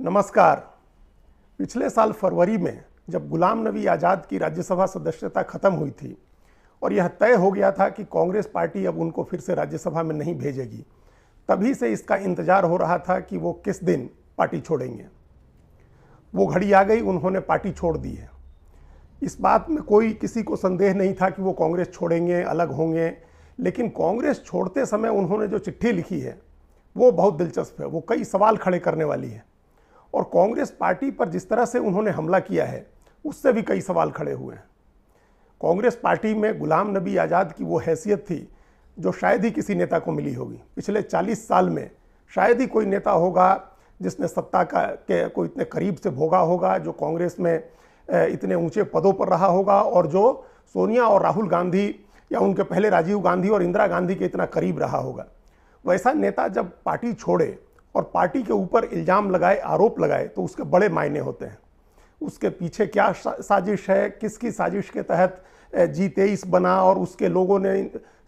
नमस्कार। पिछले साल फरवरी में जब गुलाम नबी आज़ाद की राज्यसभा सदस्यता खत्म हुई थी और यह तय हो गया था कि कांग्रेस पार्टी अब उनको फिर से राज्यसभा में नहीं भेजेगी, तभी से इसका इंतजार हो रहा था कि वो किस दिन पार्टी छोड़ेंगे। वो घड़ी आ गई, उन्होंने पार्टी छोड़ दी है। इस बात में कोई किसी को संदेह नहीं था कि वो कांग्रेस छोड़ेंगे, अलग होंगे। लेकिन कांग्रेस छोड़ते समय उन्होंने जो चिट्ठी लिखी है वो बहुत दिलचस्प है, वो कई सवाल खड़े करने वाली है। और कांग्रेस पार्टी पर जिस तरह से उन्होंने हमला किया है उससे भी कई सवाल खड़े हुए हैं। कांग्रेस पार्टी में गुलाम नबी आज़ाद की वो हैसियत थी जो शायद ही किसी नेता को मिली होगी। पिछले 40 साल में शायद ही कोई नेता होगा जिसने सत्ता को इतने करीब से भोगा होगा, जो कांग्रेस में इतने ऊंचे पदों पर रहा होगा और जो सोनिया और राहुल गांधी या उनके पहले राजीव गांधी और इंदिरा गांधी के इतना करीब रहा होगा। वैसा नेता जब पार्टी छोड़े और पार्टी के ऊपर इल्ज़ाम लगाए, आरोप लगाए, तो उसके बड़े मायने होते हैं। उसके पीछे क्या साजिश है, किसकी साजिश के तहत G23 बना और उसके लोगों ने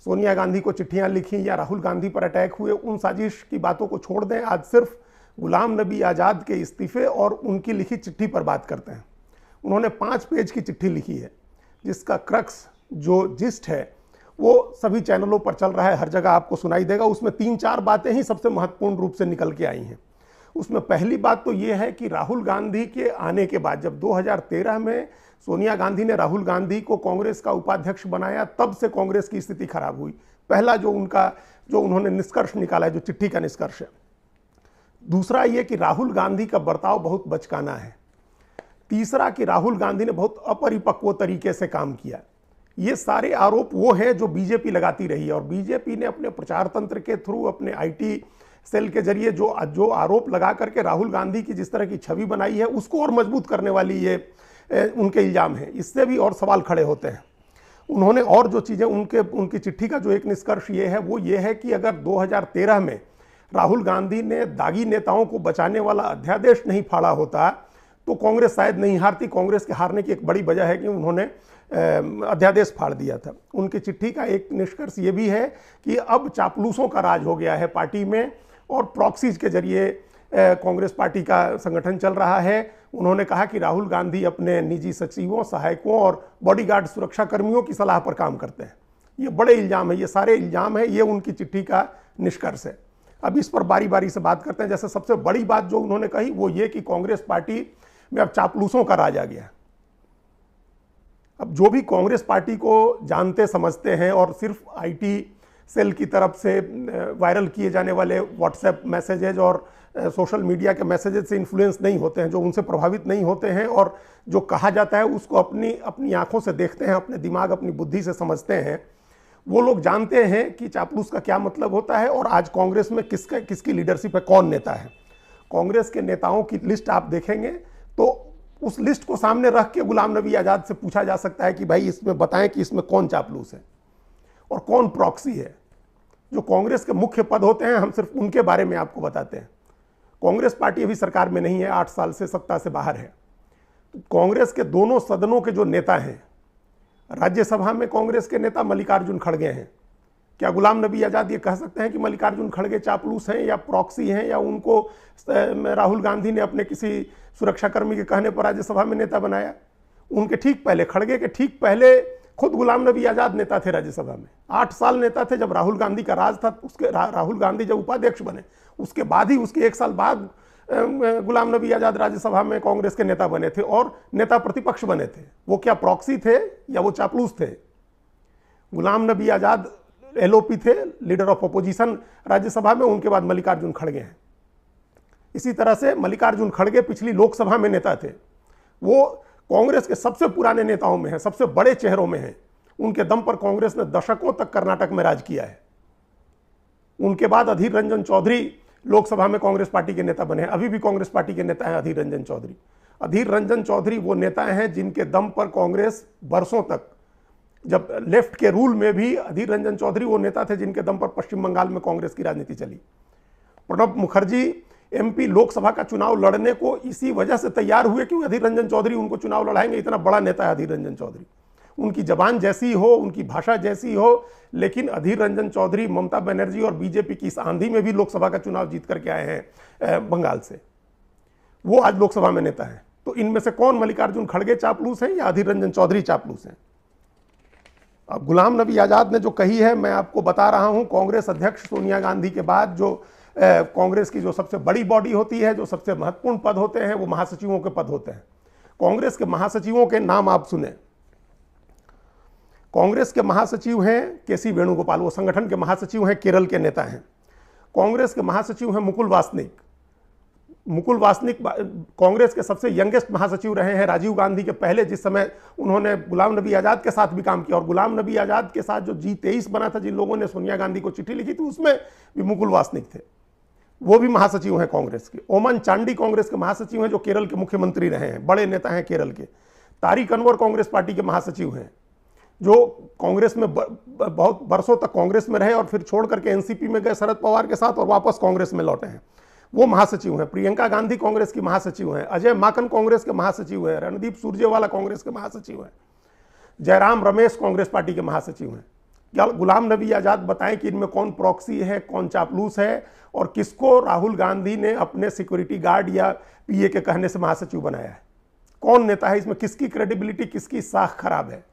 सोनिया गांधी को चिट्ठियां लिखी या राहुल गांधी पर अटैक हुए, उन साजिश की बातों को छोड़ दें। आज सिर्फ गुलाम नबी आज़ाद के इस्तीफे और उनकी लिखी चिट्ठी पर बात करते हैं। उन्होंने 5 पेज की चिट्ठी लिखी है जिसका क्रक्स, जो जिस्ट है, वो सभी चैनलों पर चल रहा है, हर जगह आपको सुनाई देगा। उसमें 3-4 बातें ही सबसे महत्वपूर्ण रूप से निकल के आई हैं। उसमें पहली बात तो ये है कि राहुल गांधी के आने के बाद, जब 2013 में सोनिया गांधी ने राहुल गांधी को कांग्रेस का उपाध्यक्ष बनाया, तब से कांग्रेस की स्थिति खराब हुई। पहला जो उन्होंने निष्कर्ष निकाला है, जो चिट्ठी का निष्कर्ष है। दूसरा ये कि राहुल गांधी का बर्ताव बहुत बचकाना है। तीसरा कि राहुल गांधी ने बहुत अपरिपक्व तरीके से काम किया। ये सारे आरोप वो हैं जो बीजेपी लगाती रही है और बीजेपी ने अपने प्रचार तंत्र के थ्रू, अपने आईटी सेल के जरिए जो आरोप लगा करके राहुल गांधी की जिस तरह की छवि बनाई है, उसको और मजबूत करने वाली ये उनके इल्ज़ाम हैं। इससे भी और सवाल खड़े होते हैं। उन्होंने और जो चीज़ें उनकी चिट्ठी का जो एक निष्कर्ष ये है, वो ये है कि अगर 2013 में राहुल गांधी ने दागी नेताओं को बचाने वाला अध्यादेश नहीं फाड़ा होता तो कांग्रेस शायद नहीं हारती। कांग्रेस के हारने की एक बड़ी वजह है कि उन्होंने अध्यादेश फाड़ दिया था। उनकी चिट्ठी का एक निष्कर्ष ये भी है कि अब चापलूसों का राज हो गया है पार्टी में और प्रॉक्सीज के जरिए कांग्रेस पार्टी का संगठन चल रहा है। उन्होंने कहा कि राहुल गांधी अपने निजी सचिवों, सहायकों और बॉडीगार्ड सुरक्षा कर्मियों की सलाह पर काम करते हैं। ये बड़े इल्ज़ाम है, ये सारे इल्ज़ाम है, ये उनकी चिट्ठी का निष्कर्ष है। अब इस पर बारी बारी से बात करते हैं। जैसे सबसे बड़ी बात जो उन्होंने कही वो ये कि कांग्रेस पार्टी में अब चापलूसों का राज आ गया। अब जो भी कांग्रेस पार्टी को जानते समझते हैं और सिर्फ आईटी सेल की तरफ से वायरल किए जाने वाले व्हाट्सएप मैसेजेज और सोशल मीडिया के मैसेजेज से इन्फ्लुएंस नहीं होते हैं, जो उनसे प्रभावित नहीं होते हैं और जो कहा जाता है उसको अपनी आंखों से देखते हैं, अपने दिमाग, अपनी बुद्धि से समझते हैं, वो लोग जानते हैं कि चापलूस का क्या मतलब होता है और आज कांग्रेस में किसकी लीडरशिप है, कौन नेता है। कांग्रेस के नेताओं की लिस्ट आप देखेंगे तो उस लिस्ट को सामने रख के गुलाम नबी आज़ाद से पूछा जा सकता है कि भाई इसमें बताएं कि इसमें कौन चापलूस है और कौन प्रॉक्सी है। जो कांग्रेस के मुख्य पद होते हैं, हम सिर्फ उनके बारे में आपको बताते हैं। कांग्रेस पार्टी अभी सरकार में नहीं है, 8 साल से सत्ता से बाहर है। तो कांग्रेस के दोनों सदनों के जो नेता हैं, राज्यसभा में कांग्रेस के नेता मल्लिकार्जुन खड़गे हैं। क्या गुलाम नबी आज़ाद ये कह सकते हैं कि मल्लिकार्जुन खड़गे चापलूस हैं या प्रॉक्सी हैं या उनको राहुल गांधी ने अपने किसी सुरक्षाकर्मी के कहने पर राज्यसभा में नेता बनाया? उनके ठीक पहले, खड़गे के ठीक पहले खुद गुलाम नबी आज़ाद नेता थे राज्यसभा में। 8 साल नेता थे जब राहुल गांधी का राज था। उसके राहुल गांधी जब उपाध्यक्ष बने उसके बाद ही, उसके 1 साल बाद गुलाम नबी आज़ाद राज्यसभा में कांग्रेस के नेता बने थे और नेता प्रतिपक्ष बने थे। वो क्या प्रॉक्सी थे या वो चापलूस थे? गुलाम नबी आज़ाद LOP थे, लीडर ऑफ अपोजिशन राज्यसभा में। उनके बाद मल्लिकार्जुन खड़गे हैं। इसी तरह से मल्लिकार्जुन खड़गे पिछली लोकसभा में नेता थे। वो कांग्रेस के सबसे पुराने नेताओं में हैं, सबसे बड़े चेहरों में हैं। उनके दम पर कांग्रेस ने दशकों तक कर्नाटक में राज किया है। उनके बाद अधीर रंजन चौधरी लोकसभा में कांग्रेस पार्टी के नेता बने हैं। अभी भी कांग्रेस पार्टी के नेता हैं अधीर रंजन चौधरी। अधीर रंजन चौधरी वो नेता हैं जिनके दम पर कांग्रेस बरसों तक, जब लेफ्ट के रूल में भी अधीर रंजन चौधरी वो नेता थे जिनके दम पर पश्चिम बंगाल में कांग्रेस की राजनीति चली। प्रणब मुखर्जी MP लोकसभा का चुनाव लड़ने को इसी वजह से तैयार हुए कि अधीर रंजन चौधरी उनको चुनाव लड़ाएंगे। इतना बड़ा नेता है अधीर रंजन चौधरी। उनकी जबान जैसी हो, उनकी भाषा जैसी हो, लेकिन अधीर रंजन चौधरी ममता बनर्जी और बीजेपी की इस आंधी में भी लोकसभा का चुनाव जीत करके आए हैं बंगाल से। वो आज लोकसभा में नेता है। तो इनमें से कौन मल्लिकार्जुन खड़गे चापलूस हैं या अधीर रंजन चौधरी चापलूस हैं? अब गुलाम नबी आज़ाद ने जो कही है, मैं आपको बता रहा हूं, कांग्रेस अध्यक्ष सोनिया गांधी के बाद जो कांग्रेस की जो सबसे बड़ी बॉडी होती है, जो सबसे महत्वपूर्ण पद होते हैं, वो महासचिवों के पद होते हैं। कांग्रेस के महासचिवों के नाम आप सुने। कांग्रेस के महासचिव हैं केसी वेणुगोपाल, वो संगठन के महासचिव हैं, केरल के नेता हैं। कांग्रेस के महासचिव हैं मुकुल वासनिक। मुकुल वासनिक कांग्रेस के सबसे यंगेस्ट महासचिव रहे हैं राजीव गांधी के पहले, जिस समय उन्होंने गुलाम नबी आज़ाद के साथ भी काम किया। और गुलाम नबी आज़ाद के साथ जो G23 बना था, जिन लोगों ने सोनिया गांधी को चिट्ठी लिखी थी, उसमें भी मुकुल वासनिक थे, वो भी महासचिव हैं कांग्रेस के। ओमन चांडी कांग्रेस के महासचिव हैं, जो केरल के मुख्यमंत्री रहे हैं, बड़े नेता हैं केरल के। तारिक अनवर कांग्रेस पार्टी के महासचिव हैं, जो कांग्रेस में बहुत बरसों तक कांग्रेस में रहे और फिर छोड़ करके एनसीपी में गए शरद पवार के साथ और वापस कांग्रेस में लौटे हैं, वो महासचिव हैं। प्रियंका गांधी कांग्रेस की महासचिव हैं। अजय माकन कांग्रेस के महासचिव हैं। रणदीप सुरजेवाला कांग्रेस के महासचिव हैं। जयराम रमेश कांग्रेस पार्टी के महासचिव हैं। क्या गुलाम नबी आज़ाद बताएं कि इनमें कौन प्रॉक्सी है, कौन चापलूस है, और किसको राहुल गांधी ने अपने सिक्योरिटी गार्ड या पीए के कहने से महासचिव बनाया है? कौन नेता है इसमें? किसकी क्रेडिबिलिटी, किसकी साख खराब है?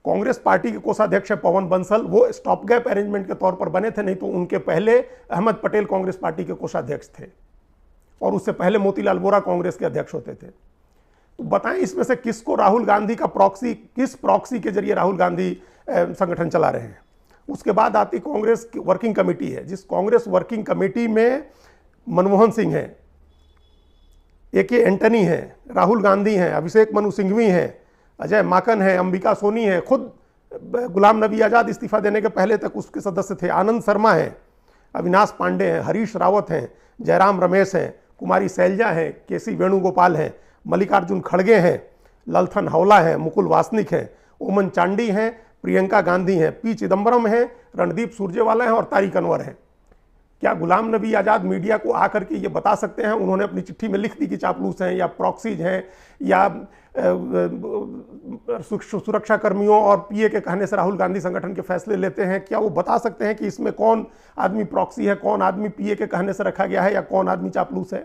कांग्रेस पार्टी के कोषाध्यक्ष है पवन बंसल, वो स्टॉप गैप अरेंजमेंट के तौर पर बने थे, नहीं तो उनके पहले अहमद पटेल कांग्रेस पार्टी के कोषाध्यक्ष थे, और उससे पहले मोतीलाल वोरा कांग्रेस के अध्यक्ष होते थे। तो बताएं इसमें से किसको राहुल गांधी का प्रॉक्सी, किस प्रॉक्सी के जरिए राहुल गांधी संगठन चला रहे हैं? उसके बाद आती कांग्रेस की वर्किंग कमेटी है, जिस कांग्रेस वर्किंग कमेटी में मनमोहन सिंह है, AK एंटनी है, राहुल गांधी हैं, अभिषेक मनु सिंघवी हैं, अजय माकन है, अंबिका सोनी है, खुद गुलाम नबी आज़ाद इस्तीफा देने के पहले तक उसके सदस्य थे, आनंद शर्मा हैं, अविनाश पांडे हैं, हरीश रावत हैं, जयराम रमेश हैं, कुमारी शैलजा हैं, केसी वेणुगोपाल हैं, मल्लिकार्जुन खड़गे हैं, ललथन हवला हैं, मुकुल वासनिक हैं, ओमन चांडी हैं, प्रियंका गांधी हैं, P चिदम्बरम हैं, रणदीप सुरजेवाला हैं और तारिक अनवर हैं। क्या गुलाम नबी आज़ाद मीडिया को आकर के ये बता सकते हैं, उन्होंने अपनी चिट्ठी में लिख दी कि चापलूस हैं या प्रॉक्सीज हैं या सुरक्षा कर्मियों और पीए के कहने से राहुल गांधी संगठन के फैसले लेते हैं? क्या वो बता सकते हैं कि इसमें कौन आदमी प्रॉक्सी है, कौन आदमी पीए के कहने से रखा गया है, या कौन आदमी चापलूस है?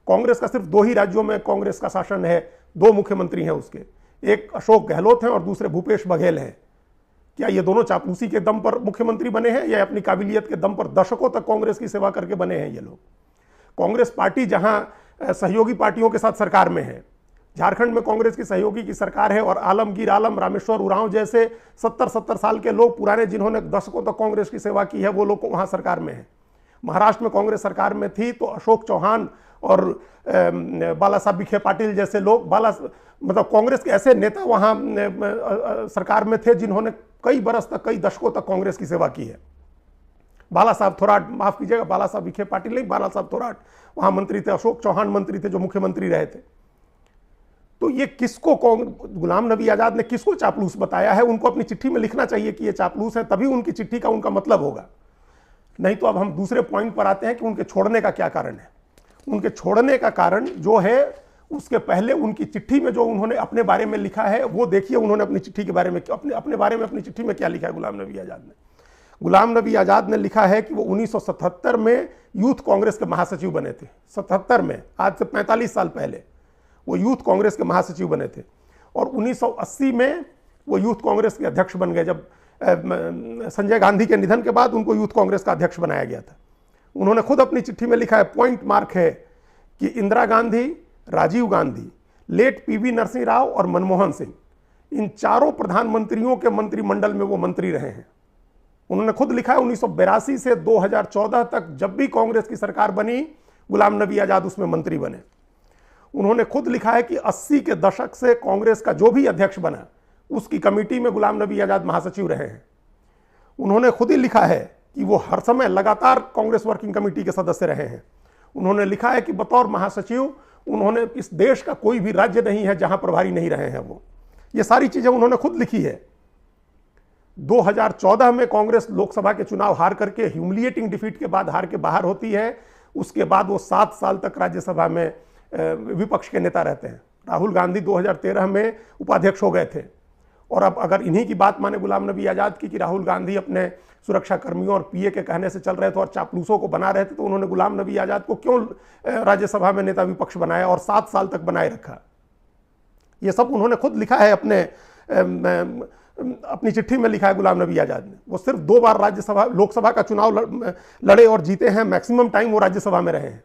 कांग्रेस का सिर्फ 2 ही राज्यों में कांग्रेस का शासन है, 2 मुख्यमंत्री हैं उसके, एक अशोक गहलोत हैं और दूसरे भूपेश बघेल हैं। क्या ये दोनों चापलूसी के दम पर मुख्यमंत्री बने हैं या अपनी काबिलियत के दम पर दशकों तक कांग्रेस की सेवा करके बने हैं ये लोग? कांग्रेस पार्टी जहां सहयोगी पार्टियों के साथ सरकार में है, झारखंड में कांग्रेस की सहयोगी की सरकार है और आलमगीर आलम, रामेश्वर उरांव जैसे 70-70 साल के लोग पुराने, जिन्होंने दशकों तक कांग्रेस की सेवा की है, वो लोग वहां सरकार में है। महाराष्ट्र में कांग्रेस सरकार में थी तो अशोक चौहान और बाला साहब विखे पाटिल जैसे लोग, मतलब कांग्रेस के ऐसे नेता वहां सरकार में थे जिन्होंने कई बरस तक, कई दशकों तक कांग्रेस की सेवा की है। बाला साहब थोराट, माफ कीजिएगा, बाला साहब विखे पाटिल नहीं, बाला साहब थोराट वहां मंत्री थे। अशोक चौहान मंत्री थे जो मुख्यमंत्री रहे थे। तो ये किसको, गुलाम नबी आज़ाद ने किसको चापलूस बताया है? उनको अपनी चिट्ठी में लिखना चाहिए कि ये चापलूस है, तभी उनकी चिट्ठी का उनका मतलब होगा। नहीं तो अब हम दूसरे पॉइंट पर आते हैं कि उनके छोड़ने का क्या कारण है। उनके छोड़ने का कारण जो है, उसके पहले उनकी चिट्ठी में जो उन्होंने अपने बारे में लिखा है वो देखिए। उन्होंने अपनी चिट्ठी के बारे में, अपने बारे में अपनी चिट्ठी में क्या लिखा है गुलाम नबी आज़ाद ने? गुलाम नबी आज़ाद ने लिखा है कि वो 1977 में यूथ कांग्रेस के महासचिव बने थे। 77 में, आज से 45 साल पहले वो यूथ कांग्रेस के महासचिव बने थे, और 1980 में वो यूथ कांग्रेस के अध्यक्ष बन गए। जब संजय गांधी के निधन के बाद उनको यूथ कांग्रेस का अध्यक्ष बनाया गया था। उन्होंने खुद अपनी चिट्ठी में लिखा है, पॉइंट मार्क है, कि इंदिरा गांधी, राजीव गांधी, लेट PV नरसिंह राव और मनमोहन सिंह, इन चारों प्रधानमंत्रियों के मंत्रिमंडल में वो मंत्री रहे हैं। उन्होंने खुद लिखा है 1982 से 2014 तक जब भी कांग्रेस की सरकार बनी, गुलाम नबी आज़ाद उसमें मंत्री बने। उन्होंने खुद लिखा है कि 80 के दशक से कांग्रेस का जो भी अध्यक्ष बना उसकी कमेटी में गुलाम नबी आज़ाद महासचिव रहे हैं। उन्होंने खुद ही लिखा है कि वो हर समय लगातार कांग्रेस वर्किंग कमेटी के सदस्य रहे हैं। उन्होंने लिखा है कि बतौर महासचिव उन्होंने, इस देश का कोई भी राज्य नहीं है जहां प्रभारी नहीं रहे हैं वो। ये सारी चीजें उन्होंने खुद लिखी है। 2014 में कांग्रेस लोकसभा के चुनाव हार करके, ह्यूमिलिएटिंग डिफीट के बाद हार के बाहर होती है। उसके बाद वो 7 साल तक राज्यसभा में विपक्ष के नेता रहते हैं। राहुल गांधी 2013 में उपाध्यक्ष हो गए थे। और अब अगर इन्हीं की बात माने गुलाम नबी आज़ाद की कि राहुल गांधी अपने सुरक्षा कर्मियों और पीए के कहने से चल रहे थे और चापलूसों को बना रहे थे, तो उन्होंने गुलाम नबी आज़ाद को क्यों राज्यसभा में नेता विपक्ष बनाया और 7 साल तक बनाए रखा। ये सब उन्होंने खुद लिखा है, अपनी चिट्ठी में लिखा है गुलाम नबी आज़ाद ने। वो सिर्फ 2 बार राज्यसभा लोकसभा का चुनाव लड़े और जीते हैं, मैक्सिमम टाइम वो राज्यसभा में रहे हैं।